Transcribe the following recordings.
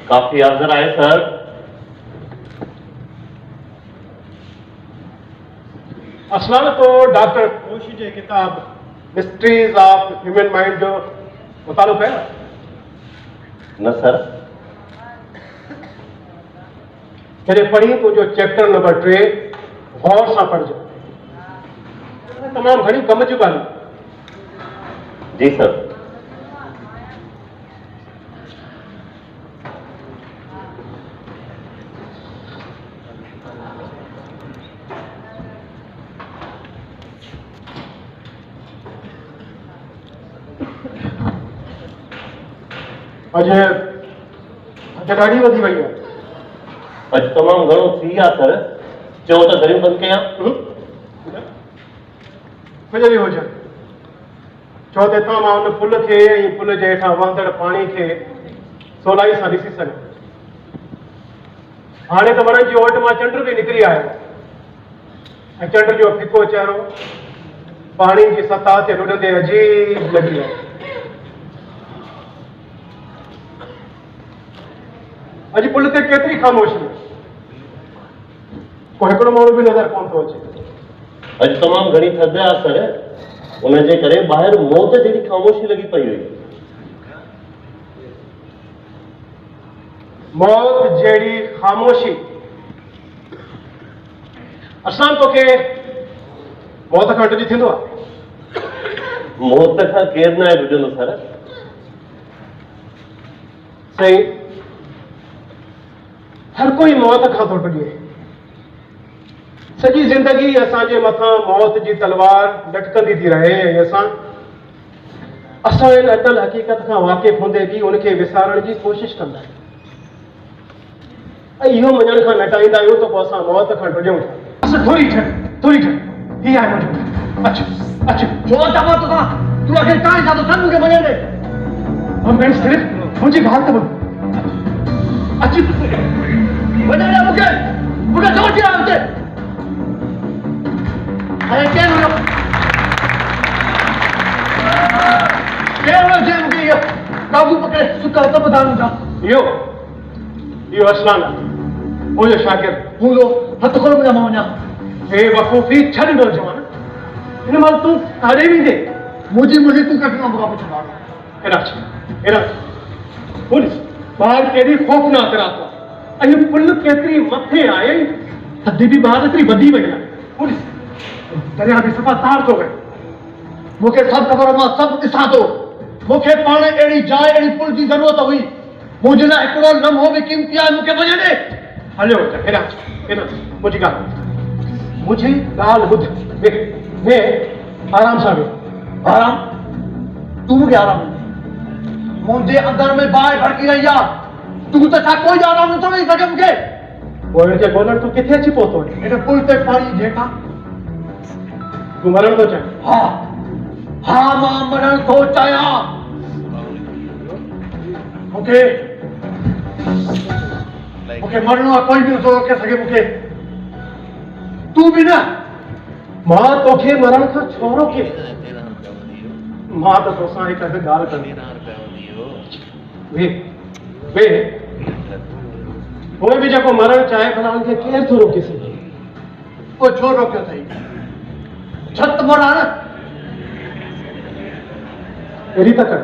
काफी हाजिर आए सर। असल तो डॉक्टर कोशिश जी किताब मिस्ट्रीज ऑफ ह्यूमन माइंड जो मुतालुक है न सर। जैसे पढ़ी तो जो चैप्टर नंबर 3 गौर सां पढ़जो। तमाम घणी कम जूं ॻाल्हियूं। जी सर। अॼु ॾाढी वधी वई आहे। अॼु तमामु घणो थी आहे सर। चओ त दरियूं बंदि कयां? कुझु बि हुजे चओ त हितां मां हुन पुल खे ऐं पुल जे हेठां वहंदड़ पाणी खे सवलाई सां ॾिसी सघां। हाणे त वणनि जी ओट मां चंड बि निकिरी आयो ऐं चंड जो फिको चहिरो पाणी जी सतह ते रुॾंदे अजीब लॻी आहे। अॼु पुल ते केतिरी ख़ामोशी आहे। को हिकिड़ो माण्हू बि नज़र कोन थो अचे। अॼु तमामु घणी थधि आहे सर। उनजे करे ॿाहिरि मौत जहिड़ी ख़ामोशी लॻी पई हुई। मौत जहिड़ी ख़ामोशी। असां तोखे मौत खां अटजी थींदो आहे? मौत खां केरु न आहे ॾुजंदो सर। सही, हर कोई मौत खां थो ॾुजे। सॼी ज़िंदगी असांजे मथां मौत जी तलवार लटकंदी थी रहे ऐं असां इन अटल हक़ीक़त खां वाक़िफ़ हूंदे बि उनखे विसारण जी कोशिशि कंदा आहियूं ऐं इहो मञण खां नटाईंदा आहियूं त पोइ असां मौत खां ॾुजूं था। थोरी ठह हीअ आहे मुंहिंजो। अचु अचु छो चवां तोखां? तूं आखिर काहे सां थो सन मूंखे मञे ॾे? सिर्फ़ मुंहिंजी ॻाल्हि त ॿुध। अचु मञे ॾे मूंखे छो थी रहियो हिते? अरे केरु हुयो जंहिं मूंखे इहो काबू पकड़े सुका हथ ॿुधाइनि था? इहो असलान आहे मुंहिंजो शागिर्द। हूंदो हथु खोल मुंहिंजा मां वञा। हे वक़ूफ़ी छॾ नौजवान। हिन महिल तूं काॾे वेंदे? मुंहिंजी तूं कॾहिं मूंखां पुछंदा ॿार केॾी ख़ौफ़नाक रात आहे ऐं पुल केतिरी मथे आहे। थधि बि ॿार एतिरी वधी वई आहे। दरिया बि सफ़ा तार थो वञे। मूंखे सभु ख़बर आहे, मां सभु ॾिसां थो। मूंखे पाण अहिड़ी जाइ अहिड़ी पुल जी ज़रूरत हुई। मुंहिंजे लाइ हिकिड़ो लम्हो बि क़ीमती आहे। मूंखे वञे ॾे। हलियो मुंहिंजी ॻाल्हि ॿुध। आराम सां वेह। आराम? तूं मूंखे आराम ॾे। मुंहिंजे अंदर में बाहि भड़की रही आहे। तूं त छा कोई आराम नथो ॾेई सघे मूंखे? पोइ हिनखे ॻोल्हण तूं किथे अची पहुतो आहीं? हिन पुल ते पाणी हेठां। तूं मरण थो चाहीं? हा मां मरण थो चाहियां। मूंखे मरणो आहे। कोई बि नथो रोके सघे मूंखे। तूं बि न। मां तोखे मरण खां छो रोके? मां त तोसां हिकु अधु ॻाल्हि कंदी। कोई बि जेको मरण चाहे भला हुनखे केरु थो रोके सघे? पोइ छो रोकियो अथई? छत मरा न। अहिड़ी त कर।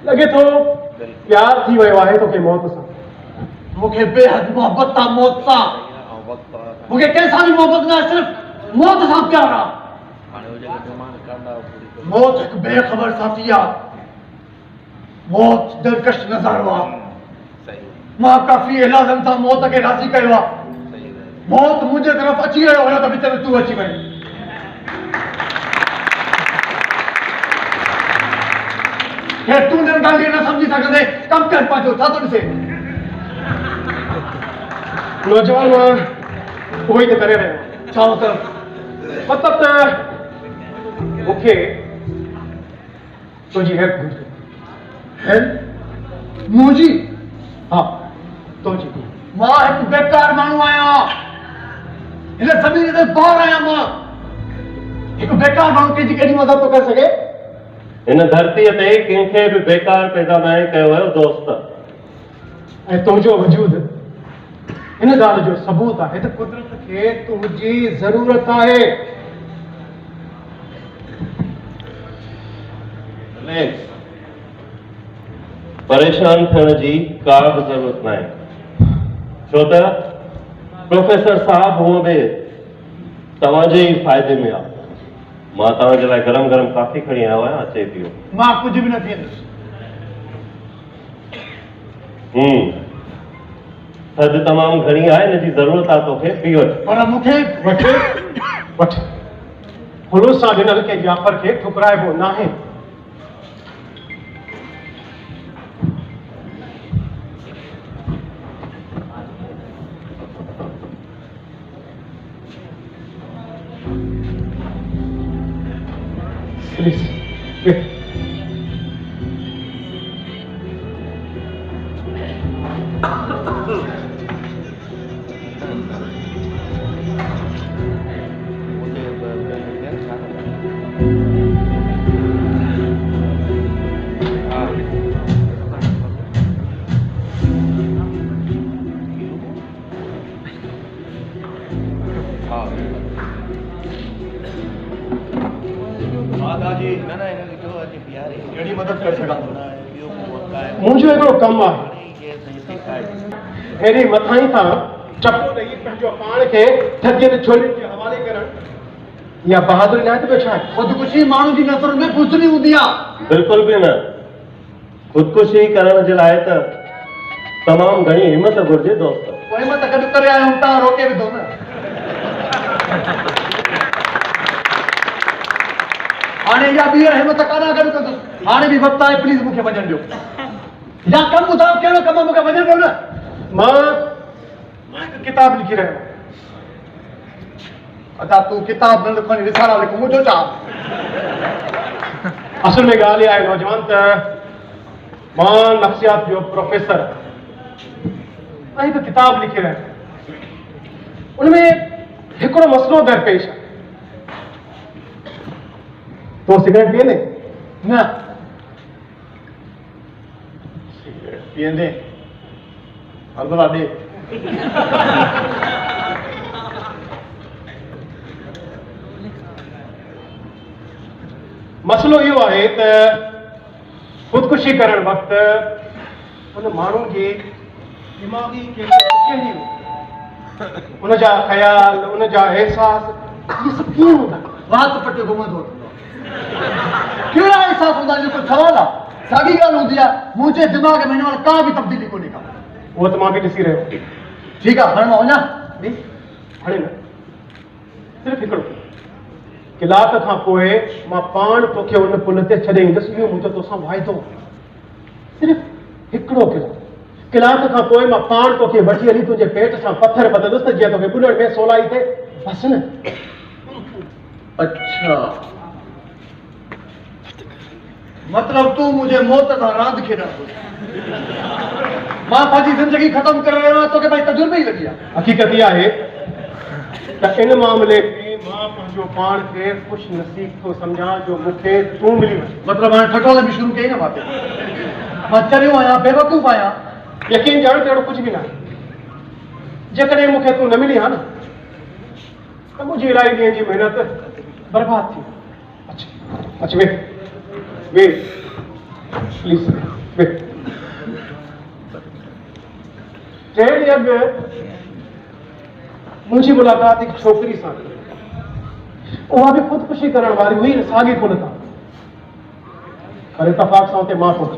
लॻे थो प्यार थी वियो आहे तोखे मौत सां। मूंखे बेहद मोहबत आहे मौत सां। मूंखे कंहिंसां बि मोहबत न आहे, सिर्फ़ मौत सां प्यार आहे। मौत हिकु बेख़बर साथी आहे। मौत दिलकश नज़ारो आहे। मां काफ़ी इलाजनि सां मौत खे राज़ी कयो आहे। मौत मुंहिंजे तरफ़ अची रहियो हुयो त विच में तूं अची वई। खे तू ने गाली न समझी सकदे कम कर पाजो था तो से नौजवान वही तो करे रहे चाहो तो मतलब ओके तुझी हेल्प घुस है मुजी हाँ तुझी मां एक बेकार मानू आया इले सभी ने बाहर आया मां एक बेकार मानू के जी केडी मदद तो कर सके इन धरती ते कंहिंखे बि बेकार पैदा न कयो हुयो दोस्त। ऐं तुंहिंजो वजूद इन ॻाल्हि जो सबूत आहे त कुदरत खे तुंहिंजी ज़रूरत आहे। परेशान थियण जी का बि ज़रूरत न आहे, छो त प्रोफेसर साहब हूअ बि तव्हांजे ई फ़ाइदे में आहे। मां तव्हांजे लाइ गरम गरम कॉफ़ी खणी आयो आहियां, अचे पियो। मां कुछ भी न थींदुसि थधि तमामु घणी आहे, हिन जी ज़रूरत आहे तोखे, पी वठ। पर मूंखे वठ खुलूस सां ॾिनल कंहिं जाफ़र खे ठुकराइबो न आहे। Please wait. केडी मदद कर सका मुंहिंजो हिकिड़ो कमु आहे, हेॾी मथां ई खां चपो ॾेई पंहिंजो पाण खे थधियुनि छोलियुनि जे हवाले करणु या बहादुरी न आहे त ॿियो छा आहे? खुदकुशी माण्हू जी नज़र में कुझु नहीं हूंदी आहे। बिल्कुल भी न। खुदकुशी करण जे लाइ त तमामु घणी हिमत घुर्जे दोस्त। पोइ हिम्मत गॾु करे आया हूं तव्हां रोके विधो न। हाणे इहा ॿीहर हिम्मत कान गॾु कंदुसि। हाणे बि वक़्तु आहे, प्लीज़ मूंखे वञण ॾियो। या कमु ॿुधायो कहिड़ो कमु आहे, मूंखे वञण ॾियो न। मां हिकु किताब लिखी रहियो आहियां। अच्छा तूं किताब न लिखणी रिसाला लिख मुंहिंजो छा? असल में ॻाल्हि इहा आहे नौजवान त मां नफ़्सियात जो प्रोफेसर ऐं हिकु किताब लिखी रहियो आहियां। उनमें हिकिड़ो मसइलो दरपेश आहे। तो सिगरेट पीअंदे? न सिगरेट पीअंदे हलंदा ॾे। मसइलो इहो आहे त ख़ुदकुशी करण वक़्तु उन माण्हू जी दिमाग़ी कैफ़ियत कहिड़ी हूंदी, उनजा ख़्याल, उनजा एहसास, इहे सभु कीअं हूंदा? रात पटे घुमंदो कहिड़ा एहसास हूंदा? इहो कोई सवाल आहे? साॻी ॻाल्हि हूंदी आहे। मुंहिंजे दिमाग़ में हिन महिल का बि तब्दीली कोन्हे का। उहो त मां बि ॾिसी रहियो। ठीकु आहे, हाणे मां वञा? हाणे न, सिर्फ़ु हिकिड़ो कलाक खां पोइ मां पाण तोखे उन पुल ते छॾे ईंदुसि। इहो मुंहिंजो तोसां वाइदो। सिर्फ़ु हिकिड़ो कलाक खां पोइ मां पाण तोखे वठी हली तुंहिंजे पेट सां पथर बदलंदुसि त जीअं तोखे ॿुधण में सवलाई थिए, बसि न। अच्छा मतलब तू मुझे मौत का राज खेड़ा मां पंहिंजी ज़िंदगी ख़त्म करे रहियो आहियां, तोखे भाई तजुर्बे ई लॻी आहे। हक़ीक़त इहा आहे त इन मामले में मां पंहिंजो पाण खे ख़ुशि नसीब थो सम्झां जो मूंखे तूं मिली वञे। मतलब हाणे ठठोल बि शुरू कई न बात। मां चरियो आहियां, बेवकूफ़ आहियां। यकीन ॼाण त अहिड़ो कुझु बि न आहे। जेकॾहिं मूंखे तूं न मिली हा न त मुंहिंजी इलाही ॾींहंनि जी महिनत बर्बाद थी। अच वेठ वेठ प्लीज़ वेठ। टे ॾींहं अॻु मुंहिंजी मुलाक़ात हिकु छोकिरी सां थी। उहा बि ख़ुदकुशी करण वारी हुई, साॻी पुल तां। पर इतफ़ाक़ सां उते मां पहुची।